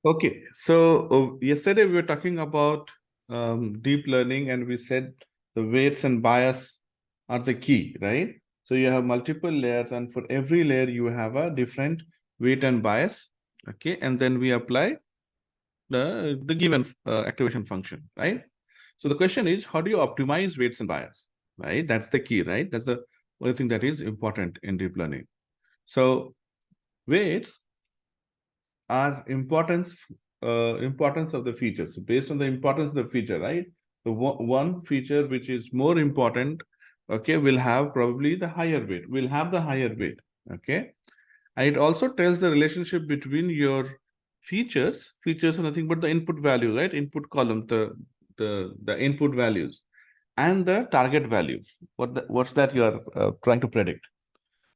Okay, so yesterday we were talking about deep learning, and we said the weights and bias are the key, right? So you have multiple layers, and for every layer you have a different weight and bias. Okay, and then we apply the given activation function, right? So the question is, how do you optimize weights and bias, right? That's the key, right? That's the only thing that is important in deep learning. So weights are importance of the features. So based on the importance of the feature, right? The one feature which is more important, okay, will have probably the higher weight. Will have the higher weight, okay. And it also tells the relationship between your features. Features are nothing but the input value, right? Input column, the input values, and the target values. What's that you are trying to predict?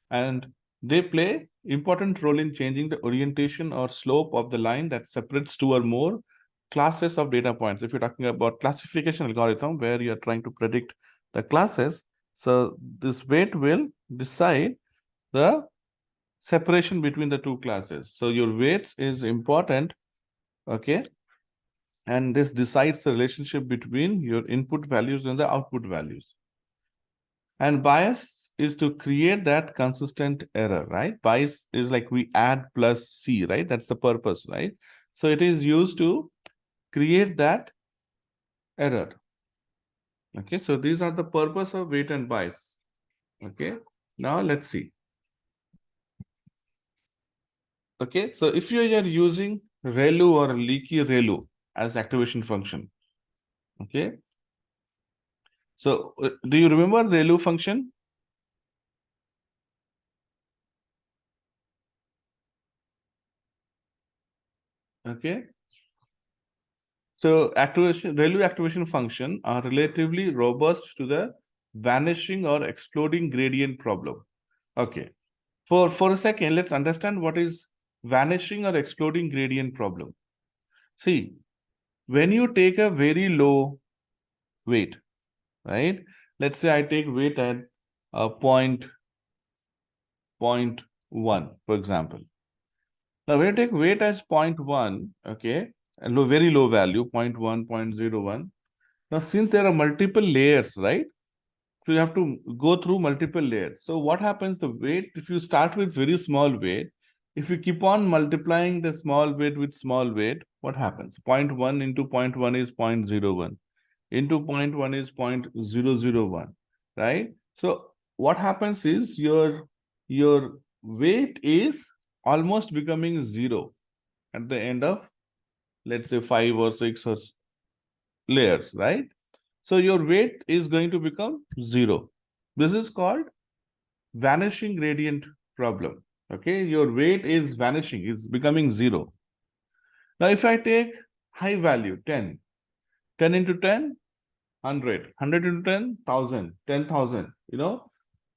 And they play important role in changing the orientation or slope of the line that separates two or more classes of data points. If you're talking about classification algorithm where you're trying to predict the classes, so this weight will decide the separation between the two classes. So your weights is important, okay, and this decides the relationship between your input values and the output values. And bias is to create that consistent error, right? Bias is like we add plus C, right? That's the purpose, right? So it is used to create that error. Okay, so these are the purpose of weight and bias. Okay, now let's see. Okay, so if you are using ReLU or leaky ReLU as activation function, okay. So do you remember ReLU function? Okay. So ReLU activation function are relatively robust to the vanishing or exploding gradient problem. Okay. For a second, let's understand what is vanishing or exploding gradient problem. See, when you take a very low weight, right? Let's say I take weight at point 0.1, for example. Now, when you take weight as 0.1, okay, and very low value, 0.1, 0.01. Now, since there are multiple layers, right? So you have to go through multiple layers. So what happens, the weight, if you start with very small weight, if you keep on multiplying the small weight with small weight, what happens? 0.1 into 0.1 is 0.01. Into 0.1 is 0.001, right? So what happens is your weight is almost becoming zero at the end of, let's say, 5 or 6 or layers, right? So your weight is going to become zero. This is called vanishing gradient problem. Okay, your weight is vanishing, is becoming zero. Now, if I take high value 10, 10 into 10, 100, 100 into 10, 1000, 10,000, you know.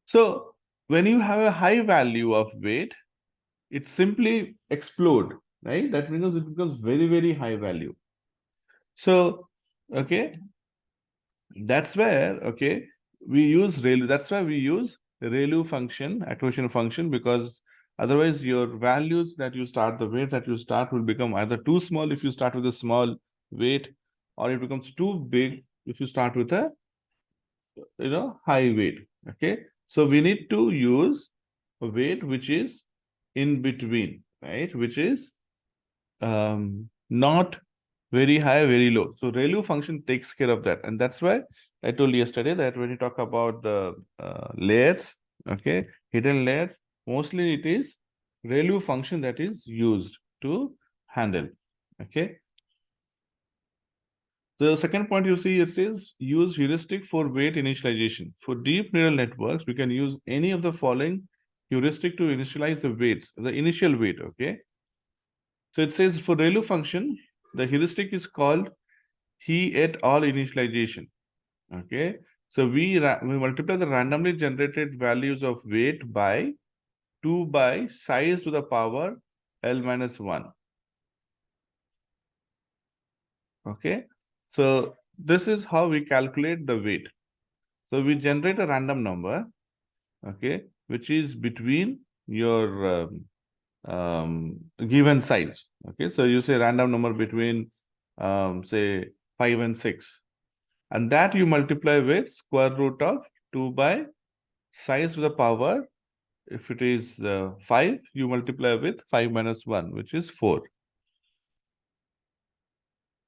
So when you have a high value of weight, it simply explode, right? That means it becomes very, very high value. So, okay, that's where, okay, we use ReLU. That's why we use ReLU function, activation function, because otherwise your values that you start, the weight that you start will become either too small if you start with a small weight, or it becomes too big if you start with a, high weight. Okay. So we need to use a weight which is in between, right? Which is not very high, very low. So ReLU function takes care of that. And that's why I told you yesterday that when you talk about the layers, okay, hidden layers, mostly it is ReLU function that is used to handle. Okay. The second point you see, it says use heuristic for weight initialization. For deep neural networks, we can use any of the following heuristic to initialize the weights, the initial weight, okay? So it says for ReLU function, the heuristic is called he et al initialization. Okay. So we multiply the randomly generated values of weight by 2 by size to the power L minus 1. Okay. So this is how we calculate the weight. So we generate a random number, okay, which is between your given size. Okay, so you say random number between say 5 and 6, and that you multiply with square root of 2 by size to the power. If it is 5, you multiply with 5 minus 1, which is 4.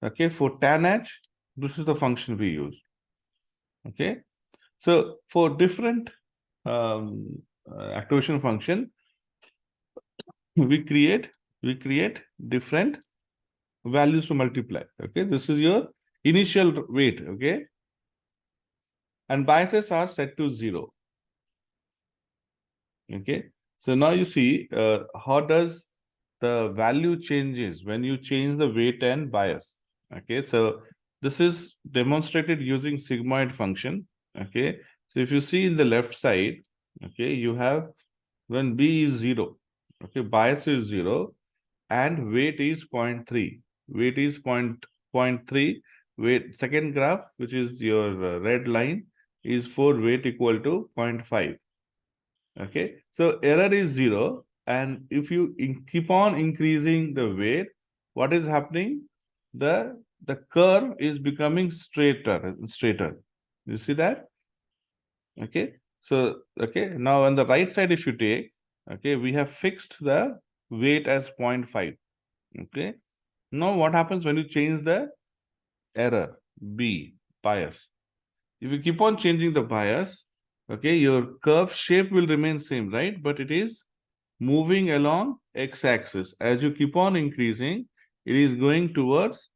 Okay, for tan h, this is the function we use. Okay, so for different activation function, we create different values to multiply. Okay, this is your initial weight. Okay, and biases are set to 0. Okay, so now you see how does the value changes when you change the weight and bias. Okay, so this is demonstrated using sigmoid function. Okay, so if you see in the left side, okay, you have when b is 0, okay, bias is 0, and weight is 0.3. Weight is 0.3. Weight, second graph, which is your red line, is for weight equal to 0.5. Okay, so error is 0, and if you keep on increasing the weight, what is happening? The curve is becoming straighter. You see that? Okay, so okay, now on the right side, if you take, okay, we have fixed the weight as 0.5. Okay, now what happens when you change the error b bias? If you keep on changing the bias, okay, your curve shape will remain same, right? But it is moving along x-axis. As you keep on increasing, it is going towards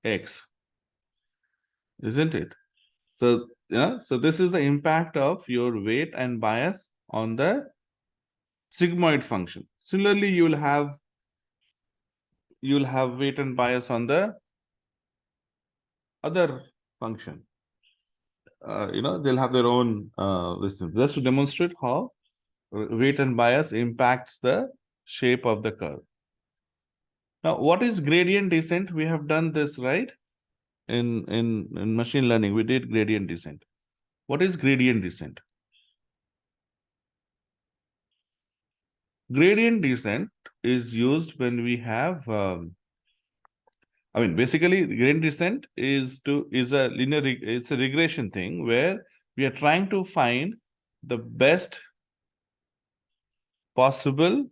x, isn't it? So yeah, so this is the impact of your weight and bias on the sigmoid function. Similarly, you'll have weight and bias on the other function. They'll have their own listen. Just to demonstrate how weight and bias impacts the shape of the curve. Now, what is gradient descent? We have done this, right? In machine learning, we did gradient descent. What is gradient descent? Gradient descent is used when we have, basically, gradient descent is a linear, it's a regression thing where we are trying to find the best possible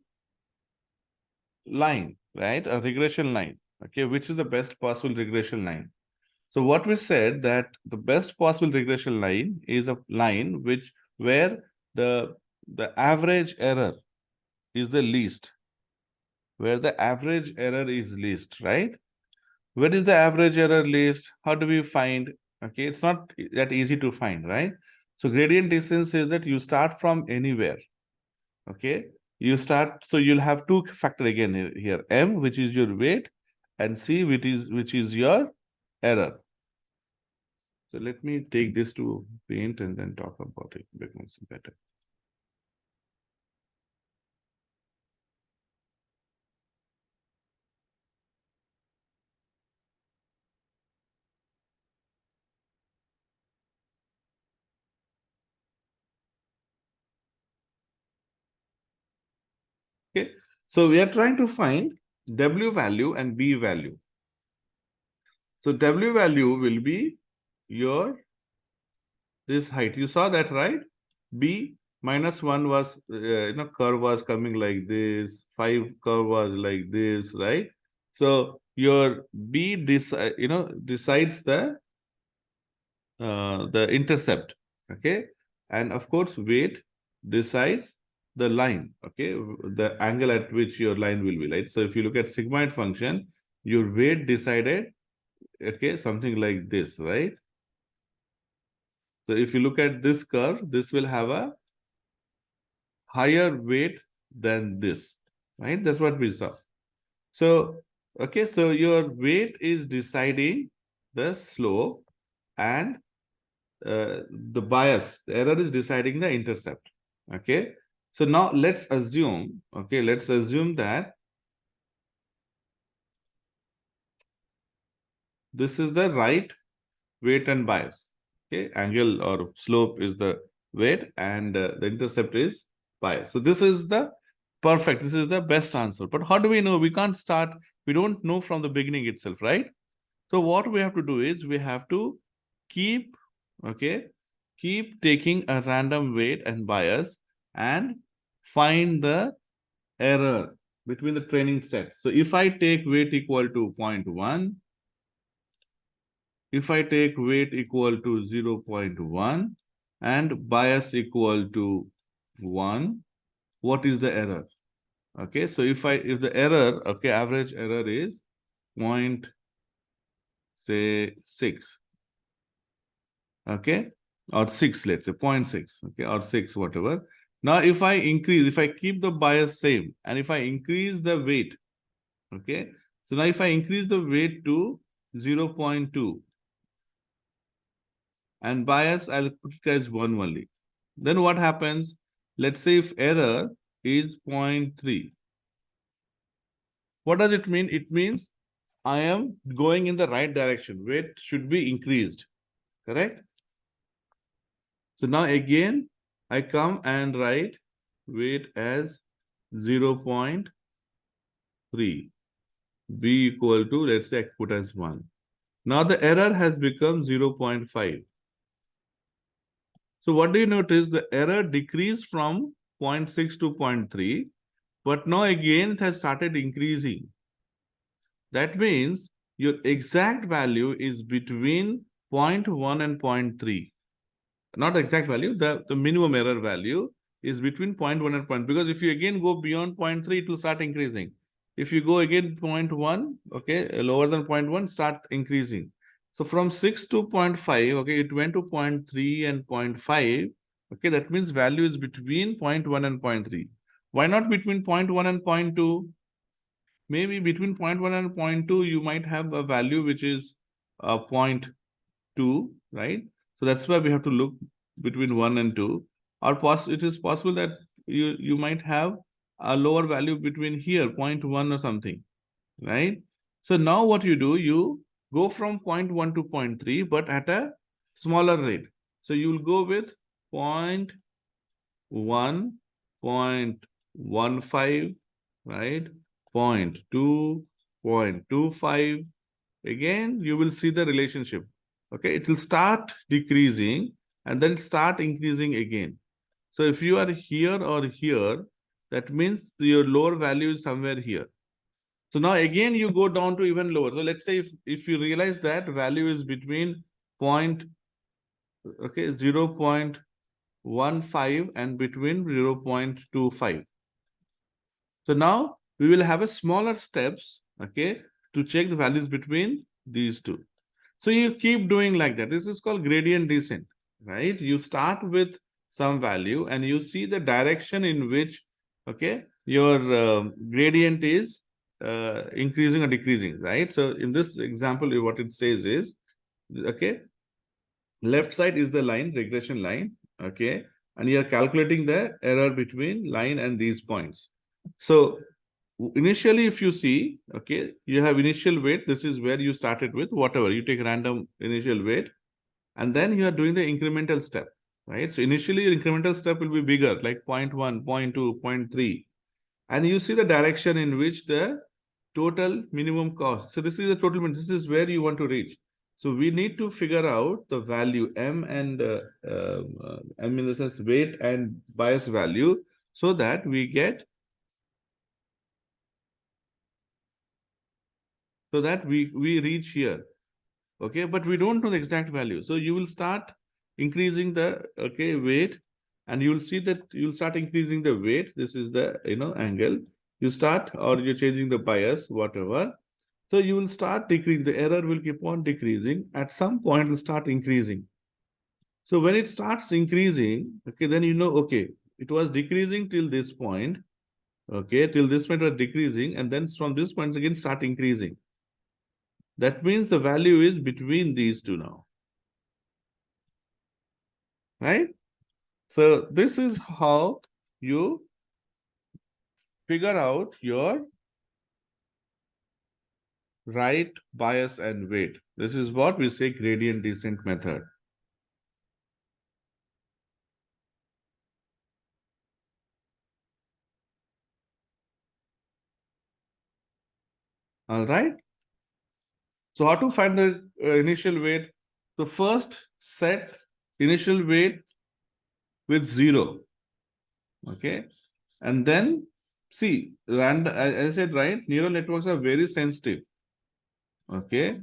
line, right? A regression line. Okay, which is the best possible regression line? So what we said that the best possible regression line is a line where the average error is the least, where the average error is least, right? Where is the average error least? How do we find? Okay, it's not that easy to find, right? So gradient descent is that you start from anywhere. Okay, so you'll have two factor again here, m, which is your weight, and c, which is your error. So let me take this to paint and then talk about it becomes better. Okay, so we are trying to find W value and B value. So W value will be your this height. You saw that, right? B minus 1 was, curve was coming like this. 5 curve was like this, right? So your B decides the intercept. Okay, and of course weight decides the line. Okay, the angle at which your line will be, right? So if you look at sigmoid function, your weight decided, okay, something like this, right? So if you look at this curve, this will have a higher weight than this, right? That's what we saw. So okay, so your weight is deciding the slope, and the bias, the error is deciding the intercept. Okay, so now let's assume that this is the right weight and bias. Okay, angle or slope is the weight, and the intercept is bias. So this is the Perfect. This is the best answer. But how do we know? We can't start. We don't know from the beginning itself, right? So what we have to do is we have to keep, okay, keep taking a random weight and bias and find the error between the training sets. So if I take weight equal to 0.1, if I take weight equal to 0.1 and bias equal to 1, what is the error? Okay, so if the error, okay, average error is point, say 6, okay, or 6, let's say 0.6, okay, or 6, whatever. Now, if I increase, if I keep the bias same, and if I increase the weight, okay, so now if I increase the weight to 0.2 and bias, I'll put it as 1 only. Then what happens? Let's say if error is 0.3. What does it mean? It means I am going in the right direction. Weight should be increased, correct? So now again, I come and write weight as 0.3. B equal to, let's say I put as 1. Now the error has become 0.5. So what do you notice? The error decreased from 0.6 to 0.3, but now again it has started increasing. That means your exact value is between 0.1 and 0.3. Not the exact value, the minimum error value is between 0.1 and 0. Because if you again go beyond 0.3, it will start increasing. If you go again 0.1, okay, lower than 0.1, start increasing. So from 6 to 0.5, okay, it went to 0.3 and 0.5. Okay, that means value is between 0.1 and 0.3. Why not between 0.1 and 0.2? Maybe between 0.1 and 0.2, you might have a value which is 0.2, right? So that's why we have to look between 1 and 2. Or it is possible that you might have a lower value between here, 0.1 or something, right? So now what you do, you go from 0.1 to 0.3, but at a smaller rate. So you will go with 0.1, 0.15, right? 0.2, 0.25. Again, you will see the relationship. Okay, it will start decreasing and then start increasing again. So if you are here or here, that means your lower value is somewhere here. So now again, you go down to even lower. So let's say if you realize that value is between point, okay, 0.15 and between 0.25. So now we will have a smaller steps, okay, to check the values between these two. So you keep doing like that. This is called gradient descent, right? You start with some value and you see the direction in which, okay, your gradient is increasing or decreasing, right? So in this example, what it says is, okay, left side is the line, regression line, okay, and you are calculating the error between line and these points. So initially, if you see, okay, you have initial weight. This is where you started with, whatever. You take random initial weight, and then you are doing the incremental step, right? So initially, your incremental step will be bigger, like 0.1, 0.2, 0.3. And you see the direction in which the total minimum cost. So this is the total, this is where you want to reach. So we need to figure out the value M and M in the sense weight and bias value so that we get, so that we reach here. Okay, but we don't know the exact value. So you will start increasing the, okay, weight, and you will see that you'll start increasing the weight. This is the, angle. You start, or you're changing the bias, whatever. So you will start decreasing. The error will keep on decreasing. At some point, it will start increasing. So when it starts increasing, okay, then okay, it was decreasing till this point. Okay, till this point was decreasing, and then from this point again start increasing. That means the value is between these two now. Right? So this is how you figure out your right bias and weight. This is what we say gradient descent method. All right. So how to find the initial weight? So first set initial weight with 0. Okay. And then see, as I said, right, neural networks are very sensitive. Okay.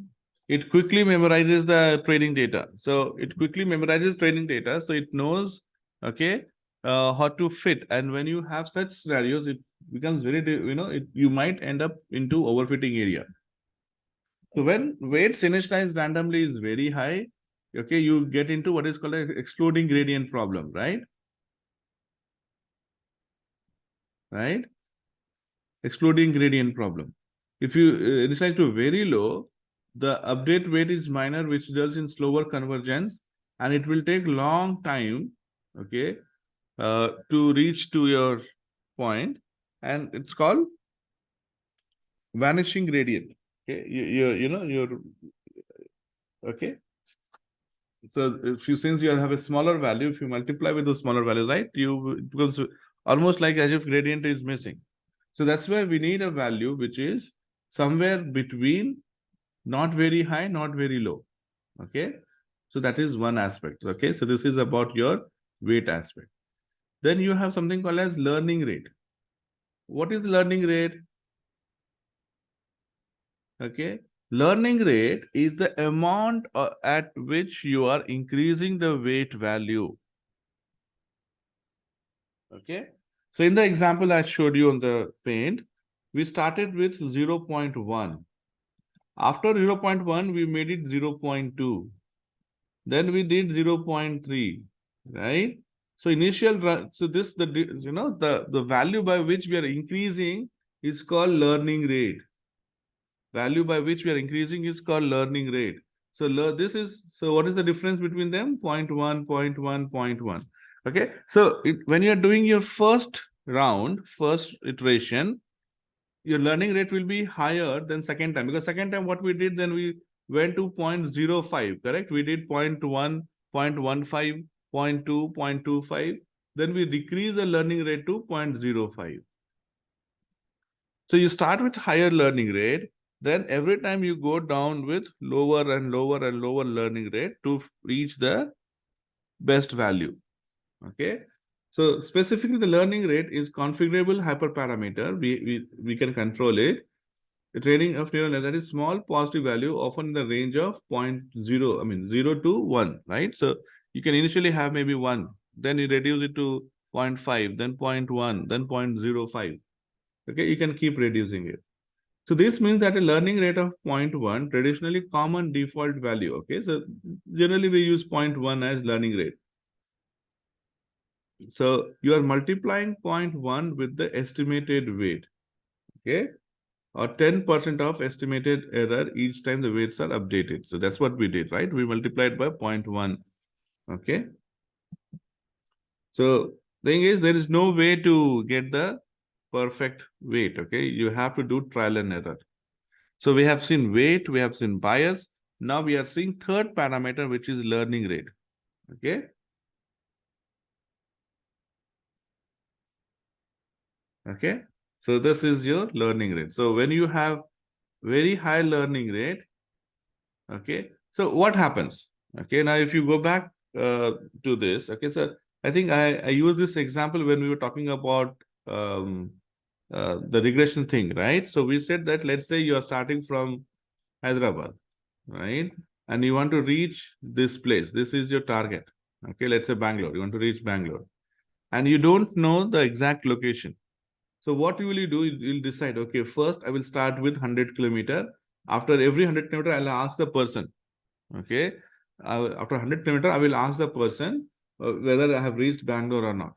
It quickly memorizes the training data. So it quickly memorizes training data. So it knows, okay, how to fit. And when you have such scenarios, it becomes very, you might end up into overfitting area. So when weights initialized randomly is very high, okay, you get into what is called an exploding gradient problem, right? Right? Exploding gradient problem. If you initialize to very low, the update weight is minor, which results in slower convergence, and it will take long time, okay, to reach to your point, and it's called vanishing gradient. Okay, you're okay. So if you, since you have a smaller value, if you multiply with the smaller value, right, you it becomes almost like as if gradient is missing. So that's why we need a value which is somewhere between not very high, not very low. Okay. So that is one aspect. Okay. So this is about your weight aspect. Then you have something called as learning rate. What is learning rate? Okay. Learning rate is the amount at which you are increasing the weight value. Okay. So in the example I showed you on the paint, we started with 0.1. After 0.1, we made it 0.2. Then we did 0.3, right? So so this, the value by which we are increasing is called learning rate. Value by which we are increasing is called learning rate. So so what is the difference between them? 0.1, 0.1, 0.1. Okay. So when you're doing your first round, first iteration, your learning rate will be higher than second time, because second time what we did, then we went to 0.05, correct? We did 0.1, 0.15, 0.2, 0.25. Then we decrease the learning rate to 0.05. So you start with higher learning rate, then every time you go down with lower and lower and lower learning rate to reach the best value. Okay. So specifically the learning rate is configurable hyperparameter. We can control it. The training of neural net, that is small positive value, often in the range of 0.0, 0 to 1, right? So you can initially have maybe 1, then you reduce it to 0.5, then 0.1, then 0.05. Okay, you can keep reducing it. So this means that a learning rate of 0.1, traditionally common default value. Okay, so generally we use 0.1 as learning rate. So you are multiplying 0.1 with the estimated weight. Okay, or 10% of estimated error each time the weights are updated. So that's what we did, right? We multiplied by 0.1. Okay. So the thing is, there is no way to get the perfect weight. Okay. You have to do trial and error. So we have seen weight, we have seen bias. Now we are seeing third parameter, which is learning rate. Okay. Okay. So this is your learning rate. So when you have very high learning rate, okay, so what happens? Okay, now if you go back to this, okay, so I think I use this example when we were talking about the regression thing, right? So we said that let's say you are starting from Hyderabad, right? And you want to reach this place. This is your target. Okay, let's say Bangalore. You want to reach Bangalore. And you don't know the exact location. So what will you do? You'll decide, okay, first I will start with 100 kilometer. After every 100 kilometer, I'll ask the person, okay, after 100 kilometer, I will ask the person whether I have reached Bangalore or not.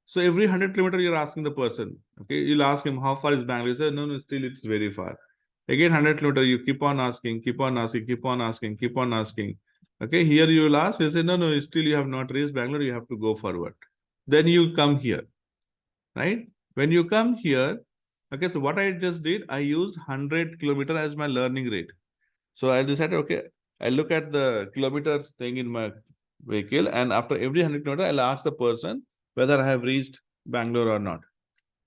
So every 100 kilometer, you're asking the person, okay, you'll ask him, how far is Bangalore? He says, no, still it's very far. Again, 100 kilometer, you keep on asking, keep on asking, keep on asking, keep on asking. Okay, here you will ask, you say, no, still you have not reached Bangalore, you have to go forward. Then you come here, right? When you come here, okay, so what I just did, I used 100 kilometer as my learning rate. So I decided, okay, I look at the kilometer thing in my vehicle, and after every 100 kilometer, I'll ask the person whether I have reached Bangalore or not.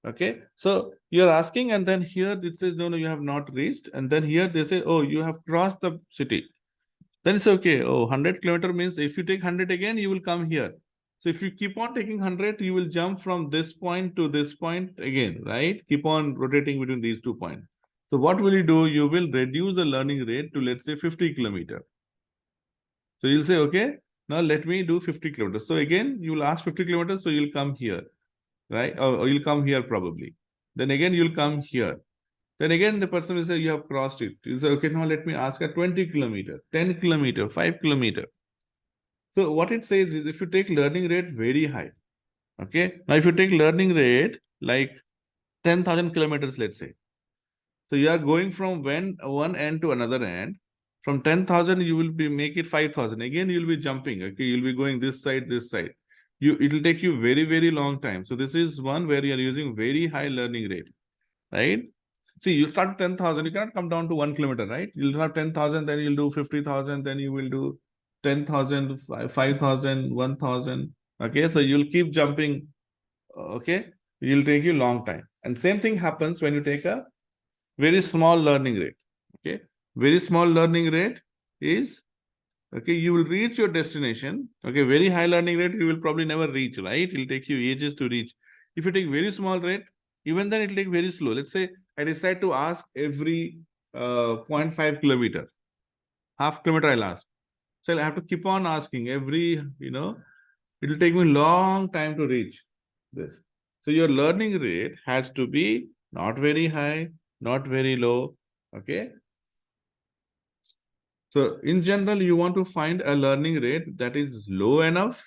Okay, so you're asking, and then here it says, no, you have not reached. And then here they say, oh, you have crossed the city. Then it's okay. Oh, 100 kilometer means if you take 100 again, you will come here. So if you keep on taking 100, you will jump from this point to this point again, right? Keep on rotating between these 2 points. So what will you do? You will reduce the learning rate to, let's say, 50 kilometer. So you'll say, okay, now let me do 50 kilometers. So again, you will ask 50 kilometers, so you'll come here, right? Or you'll come here probably. Then again, you'll come here. Then again, the person will say, you have crossed it. You say, okay, now let me ask at 20 kilometer, 10 kilometer, 5 kilometer. So what it says is if you take learning rate very high, okay? Now, if you take learning rate like 10,000 kilometers, let's say. So you are going from one end to another end. From 10,000, you will be make it 5,000. Again, you will be jumping. Okay, you'll be going this side, this side. It will take you very, very long time. So this is one where you are using very high learning rate, right? See, you start 10,000, you cannot come down to 1 kilometer, right? You'll have 10,000, then you'll do 50,000, then you will do 10,000, 5,000, 1,000. Okay, so you'll keep jumping. Okay, it'll take you long time. And same thing happens when you take a very small learning rate. Okay, very small learning rate is, okay, you will reach your destination. Okay, very high learning rate, you will probably never reach, right? It will take you ages to reach. If you take very small rate, even then it will take very slow. Let's say I decide to ask every 0.5 kilometers, half kilometer I'll ask. So I'll have to keep on asking every, it will take me long time to reach this. So your learning rate has to be not very high, not very low. Okay. So in general, you want to find a learning rate that is low enough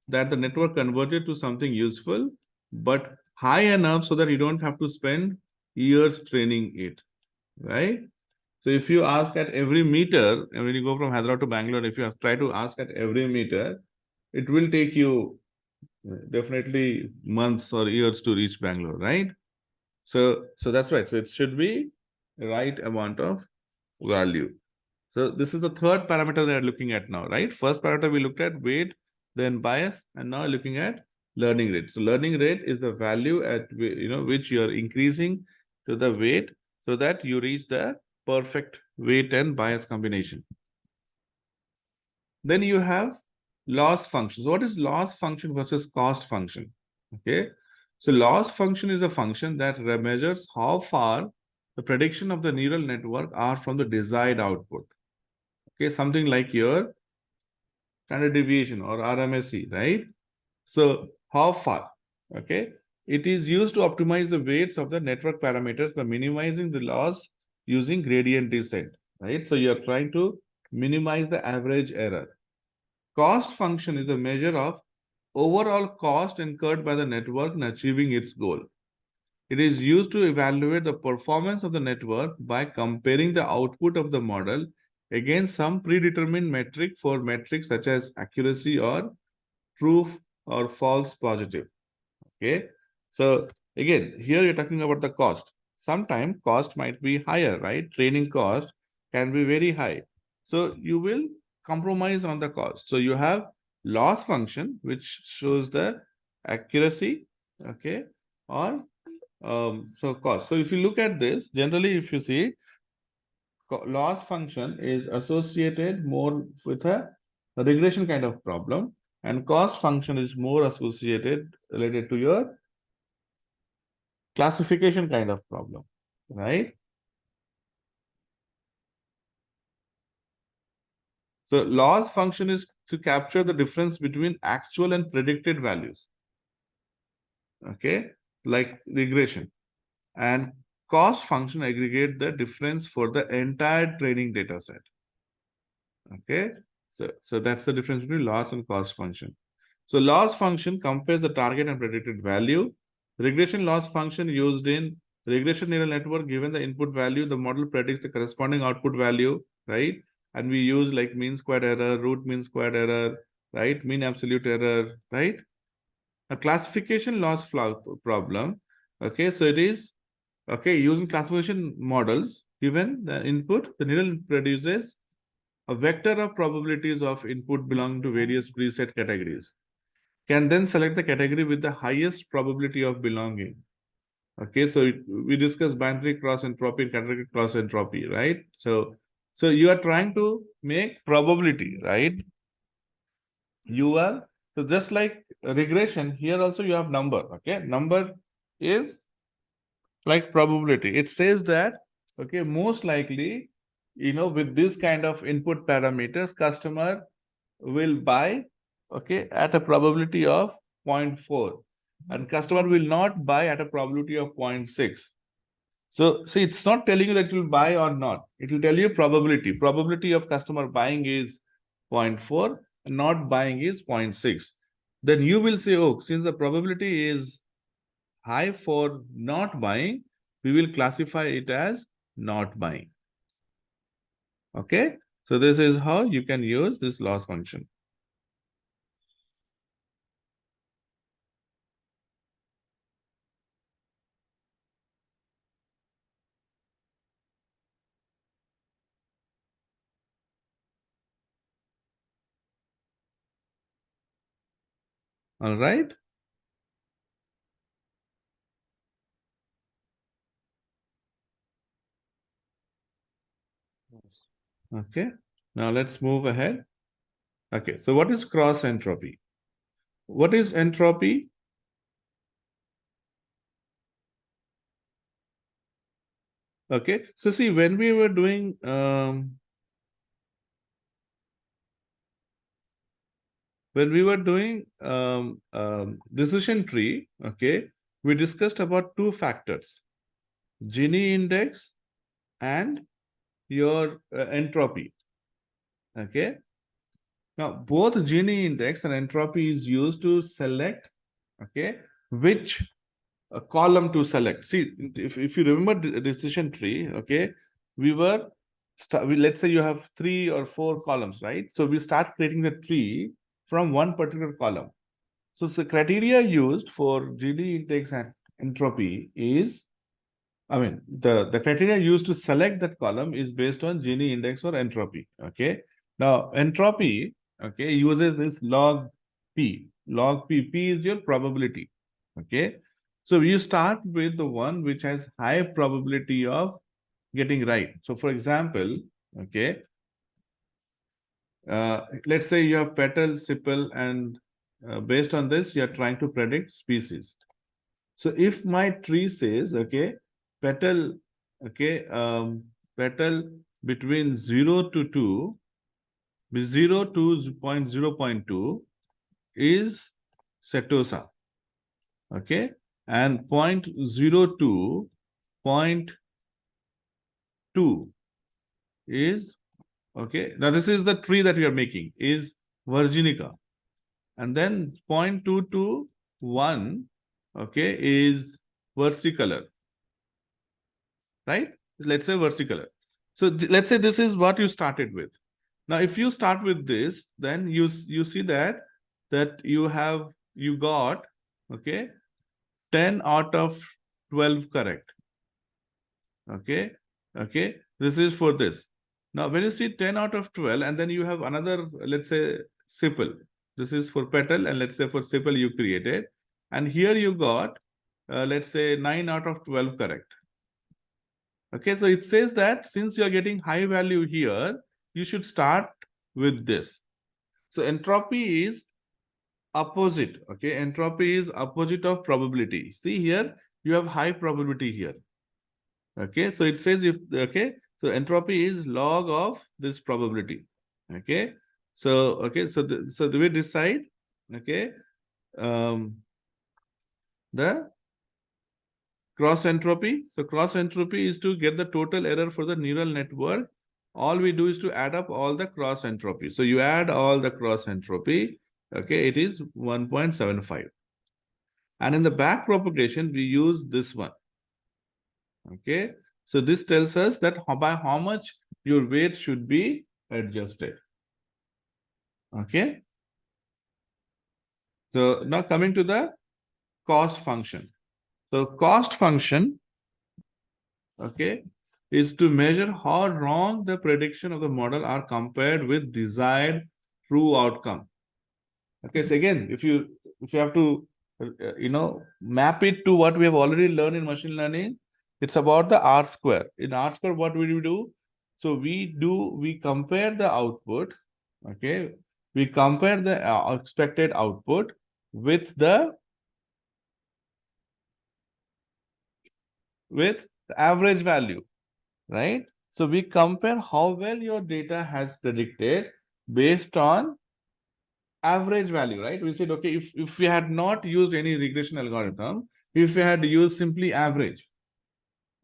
that the network converted to something useful, but high enough so that you don't have to spend years training it, right? So if you ask at every meter, and when you go from Hyderabad to Bangalore, if you try to ask at every meter, it will take you definitely months or years to reach Bangalore, right? So that's right. So it should be the right amount of value. So this is the third parameter they are looking at now, right? First parameter we looked at weight, then bias, and now looking at learning rate. So learning rate is the value at which you are increasing to the weight so that you reach the perfect weight and bias combination. Then you have loss functions. What is loss function versus cost function? Okay. So loss function is a function that measures how far the prediction of the neural network are from the desired output. Okay, something like your standard deviation or RMSE, right? So how far? Okay, it is used to optimize the weights of the network parameters by minimizing the loss using gradient descent, right? So you are trying to minimize the average error. Cost function is a measure of overall cost incurred by the network in achieving its goal. It is used to evaluate the performance of the network by comparing the output of the model against some predetermined metric for metrics such as accuracy or true or false positive. Okay. So again, here you're talking about the cost. Sometimes cost might be higher, right? Training cost can be very high. So you will compromise on the cost. So you have loss function, which shows the accuracy, okay, or so cost. So if you look at this, generally, if you see, loss function is associated more with a regression kind of problem, and cost function is more associated related to your classification kind of problem, right? So loss function is to capture the difference between actual and predicted values, okay, like regression. And cost function aggregate the difference for the entire training data set. Okay, so that's the difference between loss and cost function. So loss function compares the target and predicted value. Regression loss function used in regression neural network. Given the input value, the model predicts the corresponding output value, right? And we use like mean squared error, root mean squared error, right? Mean absolute error, right? A classification loss problem. Okay, so it is okay using classification models. Given the input, the neural produces a vector of probabilities of input belonging to various preset categories. Can then select the category with the highest probability of belonging. Okay, so we discussed binary cross entropy and categorical cross entropy, right? So you are trying to make probability, right? You are, so just like regression, here also you have number, okay? Number is like probability. It says that, okay, most likely, with this kind of input parameters, customer will buy, okay, at a probability of 0.4, and customer will not buy at a probability of 0.6. So see, it's not telling you that you will buy or not. It will tell you probability. Probability of customer buying is 0.4, and not buying is 0.6. Then you will say, oh, since the probability is high for not buying, we will classify it as not buying. Okay? So this is how you can use this loss function. All right? Okay. Now let's move ahead. Okay. So what is cross entropy? What is entropy? Okay. So see, when we were doing decision tree, okay, we discussed about two factors, Gini index and your entropy. Okay. Now, both Gini index and entropy is used to select, okay, which column to select. See, if you remember the decision tree, okay, we were, let's say you have 3 or 4 columns, right? So we start creating the tree from one particular column. So the criteria used for Gini index and entropy is, the criteria used to select that column is based on Gini index or entropy. Okay. Now, entropy, okay, uses this log P. Log P. P is your probability. Okay. So you start with the one which has high probability of getting right. So for example, okay, let's say you have petal, sepal, and based on this, you are trying to predict species. So if my tree says, okay, petal, okay, petal between 0 to 2, 0 to 0.0.2 is setosa, okay, and 0.0 to 0.2 is, okay, now this is the tree that we are making, is virginica, and then 0.2 to 1, okay, is versicolor, right? Let's say versicolor. So let's say this is what you started with. Now, if you start with this, then you see that you got, okay, 10 out of 12 correct. Okay, okay. This is for this. Now, when you see 10 out of 12, and then you have another, let's say, sepal. This is for petal, and let's say for sepal you created. And here you got, let's say, 9 out of 12 correct. Okay, so it says that since you are getting high value here, you should start with this. So entropy is opposite. Okay, entropy is opposite of probability. See here, you have high probability here. Okay, so it says if, okay, so entropy is log of this probability. Okay, so okay, so the way decide, okay, the cross entropy. So cross entropy is to get the total error for the neural network. All we do is to add up all the cross entropy. So you add all the cross entropy, okay, it is 1.75. And in the back propagation, we use this one. Okay, so this tells us that by how much your weight should be adjusted. Okay, so now coming to the cost function. So cost function, okay, is to measure how wrong the prediction of the model are compared with desired true outcome. Okay, so again, if you have to map it to what we have already learned in machine learning, it's about the R square. In R square, what we do? So we compare the output, okay? We compare the expected output with the average value, right? So we compare how well your data has predicted based on average value, right? We said, okay, if we had not used any regression algorithm, if we had used simply average,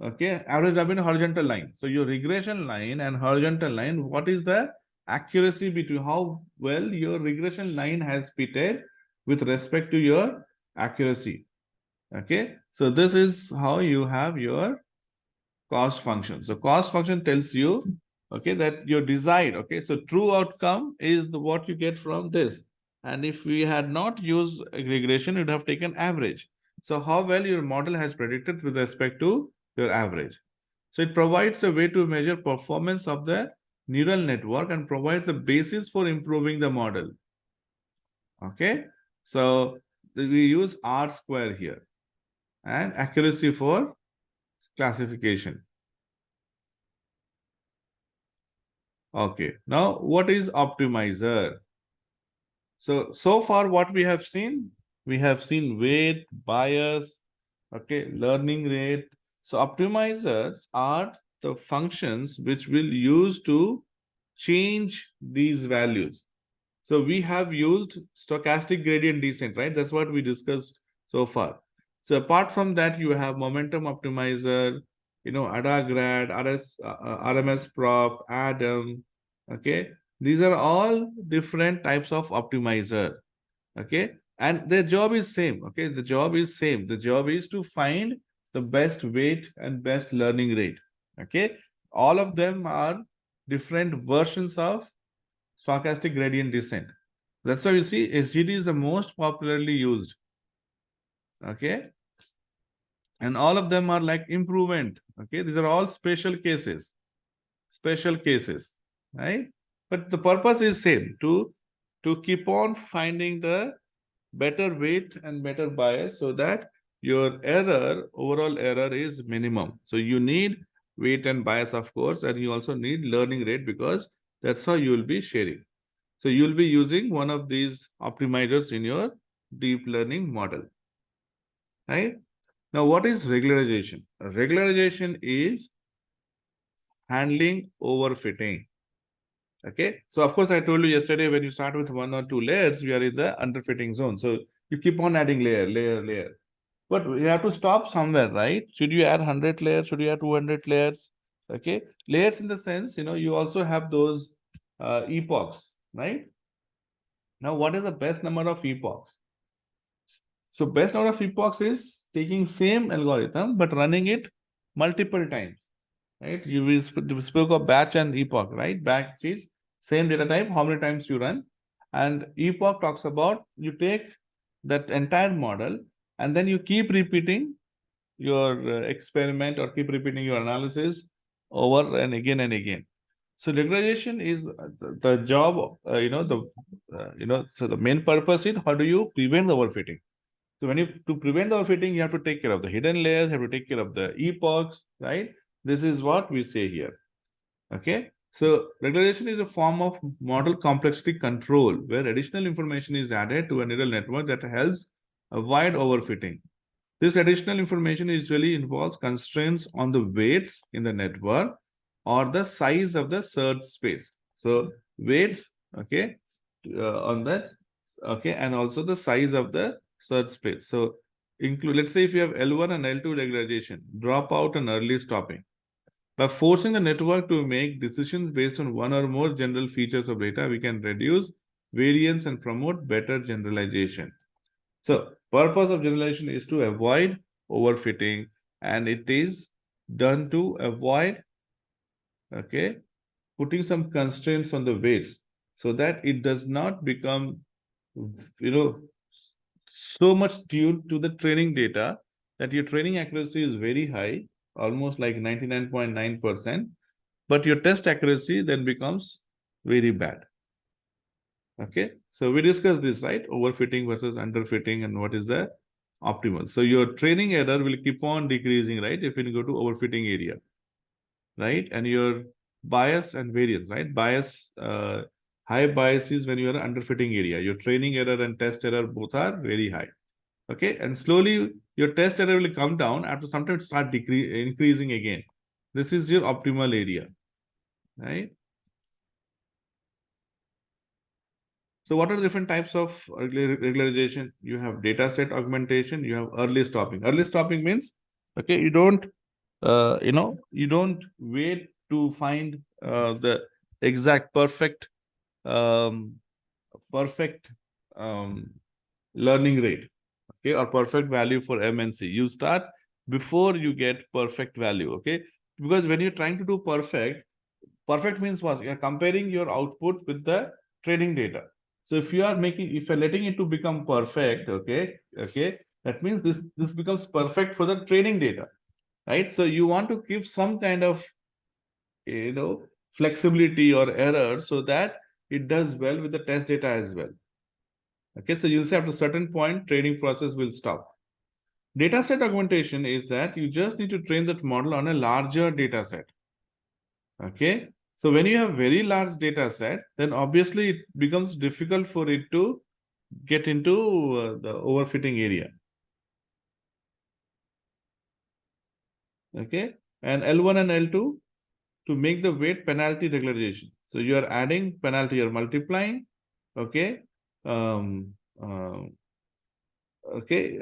okay, average have been horizontal line. So your regression line and horizontal line, what is the accuracy between how well your regression line has fitted with respect to your accuracy? Okay, so this is how you have your cost function. So cost function tells you, okay, that your desired, okay, so true outcome is what you get from this. And if we had not used regression, you'd have taken average. So how well your model has predicted with respect to your average. So it provides a way to measure performance of the neural network and provides the basis for improving the model. Okay, so we use R square here and accuracy for classification. Okay, now what is optimizer? So far what we have seen weight, bias, okay, learning rate. So optimizers are the functions which will use to change these values. So we have used stochastic gradient descent, right? That's what we discussed so far. So apart from that, you have momentum optimizer, AdaGrad, RMS prop, Adam, okay? These are all different types of optimizer, okay? And their job is same, okay? The job is same. The job is to find the best weight and best learning rate, okay? All of them are different versions of stochastic gradient descent. That's why you see SGD is the most popularly used. Okay. And all of them are like improvement. Okay. These are all special cases. Special cases. Right? But the purpose is same to keep on finding the better weight and better bias so that your overall error is minimum. So you need weight and bias, of course, and you also need learning rate because that's how you will be sharing. So you'll be using one of these optimizers in your deep learning model, right? Now, what is regularization? Regularization is handling overfitting. Okay. So, of course, I told you yesterday when you start with 1 or 2 layers, we are in the underfitting zone. So, you keep on adding layer. But you have to stop somewhere, right? Should you add 100 layers? Should you add 200 layers? Okay. Layers in the sense, you also have those epochs, right? Now, what is the best number of epochs? So best number of epochs is taking same algorithm but running it multiple times, right? We spoke of batch and epoch, right? Batch is same data type, how many times you run, and epoch talks about you take that entire model and then you keep repeating your experiment or keep repeating your analysis over and again and again. So regularization is the job, so the main purpose is how do you prevent the overfitting? So to prevent the overfitting, you have to take care of the hidden layers, you have to take care of the epochs, right? This is what we say here. Okay. So regularization is a form of model complexity control where additional information is added to a neural network that helps avoid overfitting. This additional information usually involves constraints on the weights in the network or the size of the search space. So weights, okay, on that, okay, and also the size of the search space. So let's say if you have L1 and L2 regularization, drop out and early stopping. By forcing the network to make decisions based on one or more general features of data, we can reduce variance and promote better generalization. So purpose of generalization is to avoid overfitting, and it is done to avoid, okay, putting some constraints on the weights so that it does not become, so much tuned to the training data that your training accuracy is very high, almost like 99.9%, but your test accuracy then becomes very bad. Okay, so we discussed this, right? Overfitting versus underfitting and what is the optimal. So your training error will keep on decreasing, right? If you go to overfitting area, right? And your bias and variance, right? High bias is when you are underfitting area. Your training error and test error both are very high. Okay, and slowly your test error will come down after sometimes start increasing again. This is your optimal area, right? So what are the different types of regularization? You have data set augmentation, you have early stopping. Early stopping means, okay, you don't, you don't wait to find the exact um, perfect learning rate, okay, or perfect value for MNC. You start before you get perfect value, okay? Because when you're trying to do perfect means what? You're comparing your output with the training data. So if you're letting it to become perfect, okay, that means this becomes perfect for the training data, right? So you want to give some kind of, flexibility or error so that it does well with the test data as well. Okay, so you'll say after a certain point, training process will stop. Data set augmentation is that you just need to train that model on a larger data set. Okay, so when you have very large data set, then obviously it becomes difficult for it to get into the overfitting area. Okay, and L1 and L2 to make the weight penalty regularization. So you are adding penalty, you're multiplying. Okay, um, uh, okay,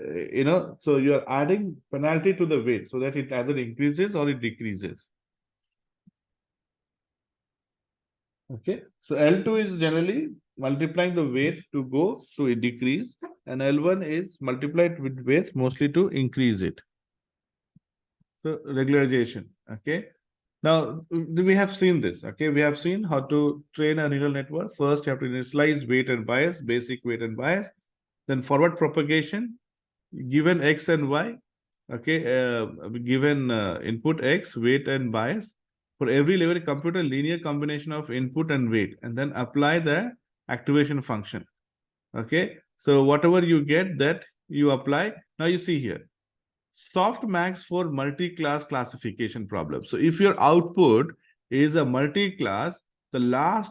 so you're adding penalty to the weight so that it either increases or it decreases. Okay, so L2 is generally multiplying the weight to go to a decrease, and L1 is multiplied with weight mostly to increase it. So regularization. Okay, now we have seen this. Okay, we have seen how to train a neural network. First, you have to initialize weight and bias, basic weight and bias, then forward propagation, given X and Y. Okay, given input X, weight and bias. For every level, compute a linear combination of input and weight, and then apply the activation function. Okay, so whatever you get, that you apply. Now you see here, softmax for multi-class classification problem. So if your output is a multi-class, the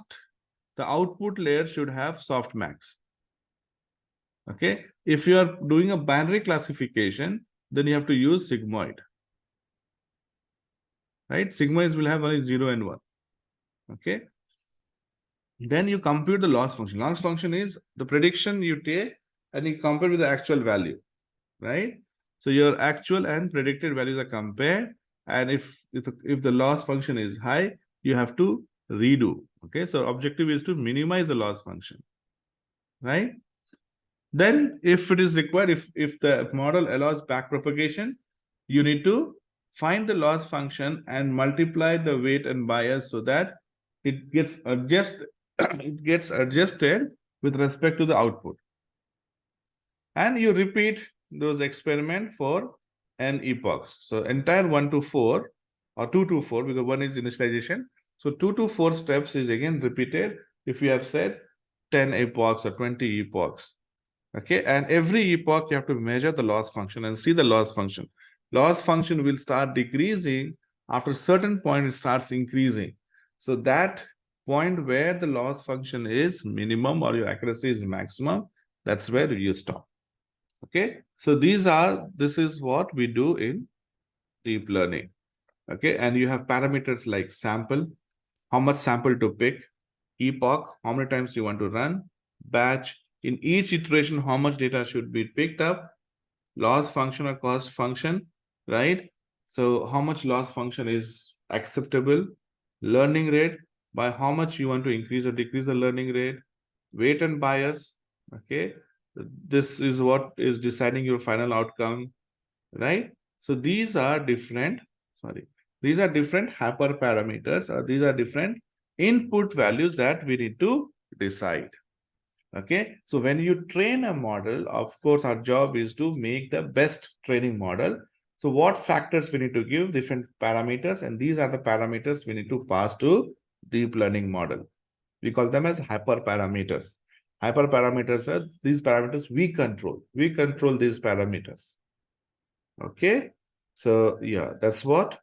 output layer should have softmax. Okay, if you are doing a binary classification, then you have to use sigmoid. Right? Sigmoids will have only 0 and 1. Okay. Then you compute the loss function. Loss function is the prediction you take and you compare with the actual value. Right? So your actual and predicted values are compared. And if the loss function is high, you have to redo. Okay. So objective is to minimize the loss function. Right? Then if it is required, if the model allows backpropagation, you need to find the loss function and multiply the weight and bias so that it gets adjusted with respect to the output. And you repeat those experiments for n epochs. So entire 1 to 4 or 2 to 4, because 1 is initialization. So 2 to 4 steps is again repeated if you have said 10 epochs or 20 epochs. Okay, and every epoch you have to measure the loss function and see the loss function. Loss function will start decreasing. After a certain point, it starts increasing. So that point where the loss function is minimum or your accuracy is maximum, that's where you stop. Okay, so this is what we do in deep learning. Okay, and you have parameters like sample, how much sample to pick, epoch, how many times you want to run, batch, in each iteration, how much data should be picked up, loss function or cost function, right? So how much loss function is acceptable, learning rate, by how much you want to increase or decrease the learning rate, weight and bias, okay? This is what is deciding your final outcome, right? So these are different, these are different hyperparameters, or these are different input values that we need to decide. Okay, so when you train a model, of course, our job is to make the best training model. So what factors we need to give, different parameters, and these are the parameters we need to pass to deep learning model. We call them as hyperparameters. Hyperparameters are these parameters we control. We control these parameters. Okay. So yeah, that's what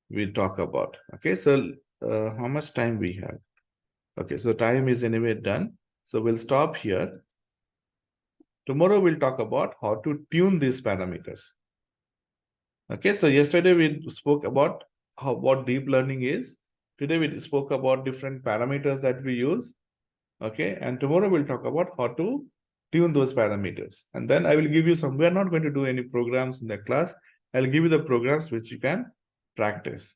we talk about. Okay. So how much time we have? Okay. So time is anyway done. So we'll stop here. Tomorrow we'll talk about how to tune these parameters. Okay. So yesterday we spoke about what deep learning is. Today we spoke about different parameters that we use. Okay. And tomorrow we'll talk about how to tune those parameters. And then I will give you some, we're not going to do any programs in the class. I'll give you the programs which you can practice.